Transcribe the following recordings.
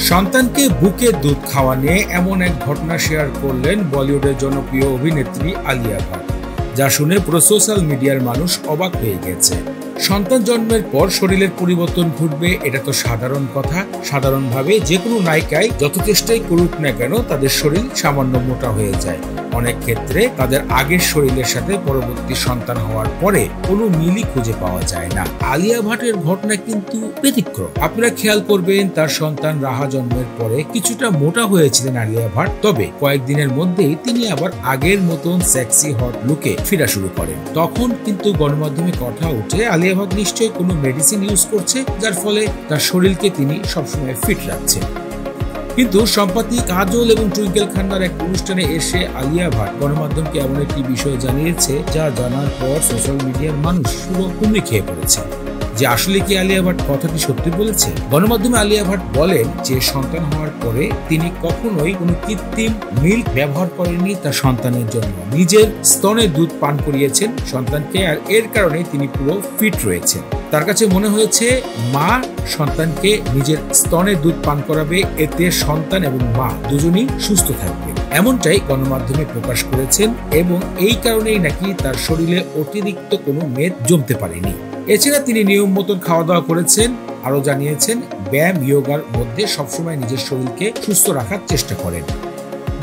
সন্তানকে বুকে দুধ খাওয়া নিয়ে এমন এক ঘটনা শেয়ার করলেন বলিউডের জনপ্রিয় অভিনেত্রী আলিয়া ভাট, যা শুনে পুরো সোশ্যাল মিডিয়ার মানুষ অবাক হয়ে গেছে। সন্তান জন্মের পর শরীরের পরিবর্তন ঘটবে, এটা তো সাধারণ কথা। সাধারণভাবে যে কোনো নায়িকাই যত চেষ্টাই করুক না কেন তাদের শরীর সামান্য মোটা হয়ে যায়। অনেক ক্ষেত্রে তাদের আগের শরীরের সাথে পরবর্তী সন্তান হওয়ার পরে কোনো মিলই খুঁজে পাওয়া যায় না। আলিয়া ভাটের ঘটনা কিন্তু ব্যতিক্রম। আপনারা খেয়াল করবেন, তার সন্তান রাহা জন্মের পরে কিছুটা মোটা হয়েছিলেন আলিয়া ভাট, তবে কয়েকদিনের মধ্যেই তিনি আবার আগের মতন সেক্সি হট লুকে ফিরা শুরু করেন। তখন কিন্তু গণমাধ্যমে কথা উঠে আলিয়া ভাট নিশ্চয়ই কোনো মেডিসিন ইউজ করছে, যার ফলে তার শরীরকে তিনি সবসময় ফিট রাখছেন। কিন্তু সম্প্রতি কাজল এবং টুইঙ্কেল খান্নার এক অনুষ্ঠানে এসে আলিয়া ভাট গণমাধ্যমকে এমন একটি বিষয় জানিয়েছে, যা জানার পর সোশ্যাল মিডিয়ার মানুষ পুরো হুমড়ি খেয়ে পড়েছে যে আসলে কি আলিয়া ভাট কথাটি সত্যি বলেছে। গণমাধ্যমে আলিয়া ভাট বলেন যে সন্তান হওয়ার পরে তিনি কখনোই কোনো কৃত্রিম মিল্ক ব্যবহার করেননি তার সন্তানের জন্য। নিজের স্তনে দুধ পান করিয়েছেন সন্তানকে, আর এর কারণে তিনি পুরো ফিট রয়েছেন। তার কাছে মনে হয়েছে মা সন্তানকে নিজের স্তনে দুধ পান করাবে, এতে সন্তান এবং মা দুজনই সুস্থ থাকবে, এমনটাই গণমাধ্যমে প্রকাশ করেছেন। এবং এই কারণেই নাকি তার শরীরে অতিরিক্ত কোনো মেদ জমতে পারেনি। এছাড়া তিনি নিয়ম মতন খাওয়া দাওয়া করেছেন। আরো জানিয়েছেন ব্যায়াম যোগার মধ্যে সবসময় নিজের শরীরকে সুস্থ রাখার চেষ্টা করেন।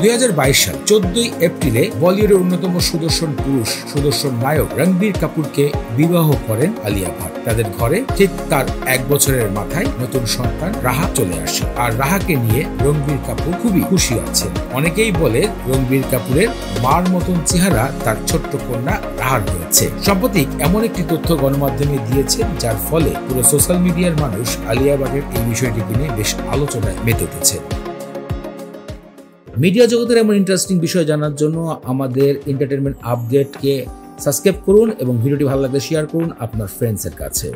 2022 সাল 14 এপ্রিলে বলিউডের অন্যতম সুদর্শন পুরুষ সুদর্শন নায়ক রণবীর কাপুরকে বিবাহ করেন আলিয়া ভাট। তাদের ঘরে ঠিক তার 1 বছরের মাথায় নতুন সন্তান রাহা চলে আসে, আর রাহাকে নিয়ে রণবীর কাপুর খুবই খুশি আছেন। অনেকেই বলে রণবীর কাপুরের মার মতন চেহারা তার ছোট্ট কন্যা রাহার রয়েছে। সম্প্রতি এমন একটি তথ্য গণমাধ্যমে দিয়েছেন, যার ফলে পুরো সোশ্যাল মিডিয়ার মানুষ আলিয়া ভাটের এই বিষয়টিকে নিয়ে বেশ আলোচনায় মেতে উঠেছে। মিডিয়া জগতের এমন ইন্টারেস্টিং বিষয় জানার জন্য আমাদের এন্টারটেনমেন্ট আপডেটকে সাবস্ক্রাইব করুন এবং ভিডিওটি ভালো লাগলে শেয়ার করুন আপনার ফ্রেন্ডসের কাছে।